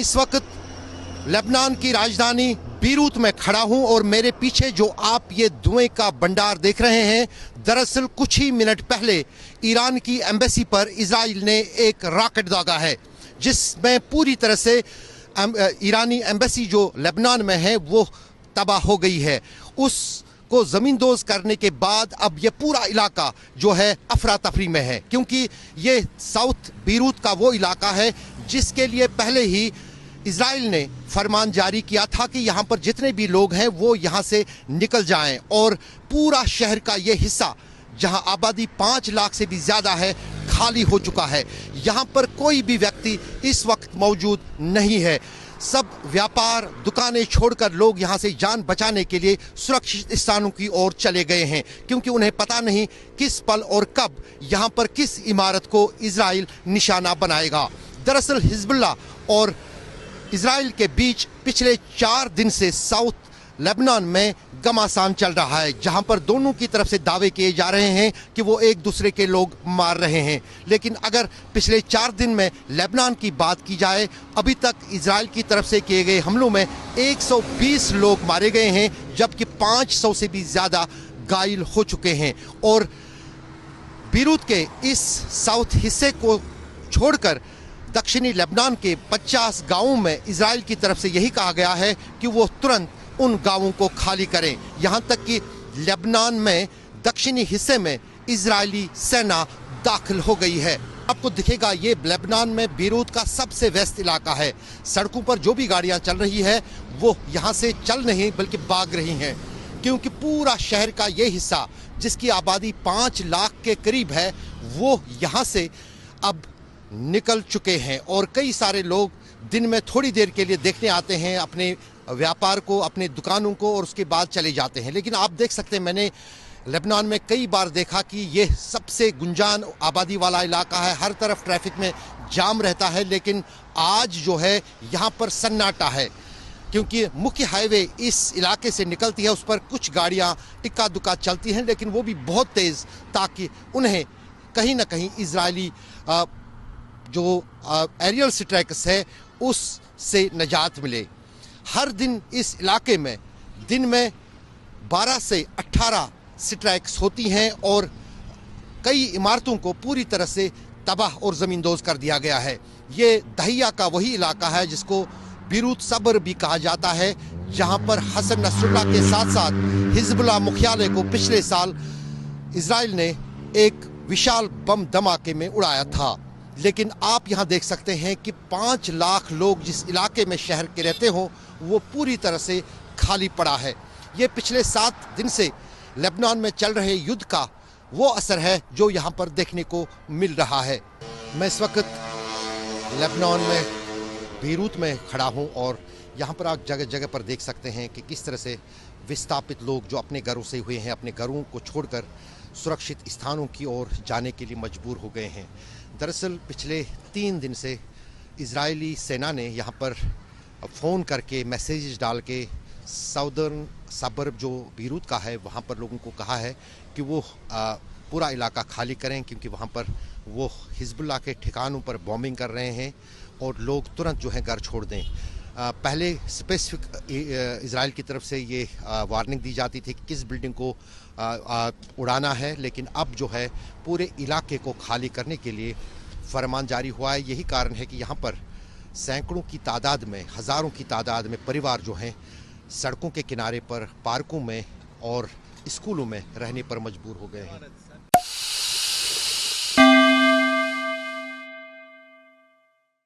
इस वक्त लेबनान की राजधानी बीरूत में खड़ा हूं और मेरे पीछे जो आप ये धुएं का भंडार देख रहे हैं, दरअसल कुछ ही मिनट पहले ईरान की एम्बेसी पर इजराइल ने एक रॉकेट दागा है, जिसमें पूरी तरह से ईरानी एम्बेसी जो लेबनान में है वो तबाह हो गई है। उसको ज़मींदोज़ करने के बाद अब ये पूरा इलाका जो है अफरा तफरी में है, क्योंकि ये साउथ बीरूत का वो इलाका है जिसके लिए पहले ही इजराइल ने फरमान जारी किया था कि यहाँ पर जितने भी लोग हैं वो यहाँ से निकल जाएं, और पूरा शहर का ये हिस्सा जहाँ आबादी 5 लाख से भी ज़्यादा है खाली हो चुका है। यहाँ पर कोई भी व्यक्ति इस वक्त मौजूद नहीं है। सब व्यापार दुकानें छोड़कर लोग यहाँ से जान बचाने के लिए सुरक्षित स्थानों की ओर चले गए हैं, क्योंकि उन्हें पता नहीं किस पल और कब यहाँ पर किस इमारत को इजराइल निशाना बनाएगा। दरअसल हिजबुल्लाह और इजराइल के बीच पिछले 4 दिन से साउथ लेबनान में घमासान चल रहा है, जहां पर दोनों की तरफ से दावे किए जा रहे हैं कि वो एक दूसरे के लोग मार रहे हैं। लेकिन अगर पिछले 4 दिन में लेबनान की बात की जाए, अभी तक इजराइल की तरफ से किए गए हमलों में 120 लोग मारे गए हैं, जबकि 500 से भी ज़्यादा घायल हो चुके हैं। और बीरूत के इस साउथ हिस्से को छोड़कर दक्षिणी लेबनान के 50 गांवों में इजराइल की तरफ से यही कहा गया है कि वो तुरंत उन गांवों को खाली करें। यहां तक कि लेबनान में दक्षिणी हिस्से में इजरायली सेना दाखिल हो गई है। आपको दिखेगा ये लेबनान में बीरूत का सबसे व्यस्त इलाका है। सड़कों पर जो भी गाड़ियां चल रही है वो यहां से चल नहीं बल्कि भाग रही हैं, क्योंकि पूरा शहर का ये हिस्सा जिसकी आबादी 5 लाख के करीब है वो यहाँ से अब निकल चुके हैं। और कई सारे लोग दिन में थोड़ी देर के लिए देखने आते हैं अपने व्यापार को, अपने दुकानों को, और उसके बाद चले जाते हैं। लेकिन आप देख सकते हैं, मैंने लेबनान में कई बार देखा कि ये सबसे गुंजान आबादी वाला इलाका है, हर तरफ ट्रैफिक में जाम रहता है। लेकिन आज जो है यहाँ पर सन्नाटा है, क्योंकि मुख्य हाईवे इस इलाके से निकलती है, उस पर कुछ गाड़ियाँ इक्का दुक्का चलती हैं, लेकिन वो भी बहुत तेज़, ताकि उन्हें कहीं ना कहीं इजरायली जो एरियल स्ट्राइक्स है उससे निजात मिले। हर दिन इस इलाके में दिन में 12 से 18 स्ट्राइक्स होती हैं और कई इमारतों को पूरी तरह से तबाह और ज़मींदोज़ कर दिया गया है। ये दहिया का वही इलाका है जिसको बीरूत सबर भी कहा जाता है, जहां पर हसन नसरुल्लाह के साथ साथ हिजबुल्लाह मुख्यालय को पिछले साल इजराइल ने एक विशाल बम धमाके में उड़ाया था। लेकिन आप यहाँ देख सकते हैं कि 5 लाख लोग जिस इलाके में शहर के रहते हों वो पूरी तरह से खाली पड़ा है। ये पिछले 7 दिन से लेबनान में चल रहे युद्ध का वो असर है जो यहाँ पर देखने को मिल रहा है। मैं इस वक्त लेबनान में बीरूत में खड़ा हूँ और यहाँ पर आप जगह जगह पर देख सकते हैं कि किस तरह से विस्थापित लोग जो अपने घरों से हुए हैं, अपने घरों को छोड़कर सुरक्षित स्थानों की ओर जाने के लिए मजबूर हो गए हैं। दरअसल पिछले 3 दिन से इजरायली सेना ने यहाँ पर फ़ोन करके मैसेज डाल के साउदर्न सबर्ब जो बीरूत का है वहाँ पर लोगों को कहा है कि वो पूरा इलाका खाली करें, क्योंकि वहाँ पर वो हिजबुल्लाह के ठिकानों पर बॉम्बिंग कर रहे हैं और लोग तुरंत जो है घर छोड़ दें। पहले स्पेसिफिक इजराइल की तरफ से ये वार्निंग दी जाती थी कि किस बिल्डिंग को उड़ाना है, लेकिन अब जो है पूरे इलाके को खाली करने के लिए फरमान जारी हुआ है। यही कारण है कि यहाँ पर सैकड़ों की तादाद में, हज़ारों की तादाद में परिवार जो हैं सड़कों के किनारे पर, पार्कों में और स्कूलों में रहने पर मजबूर हो गए हैं।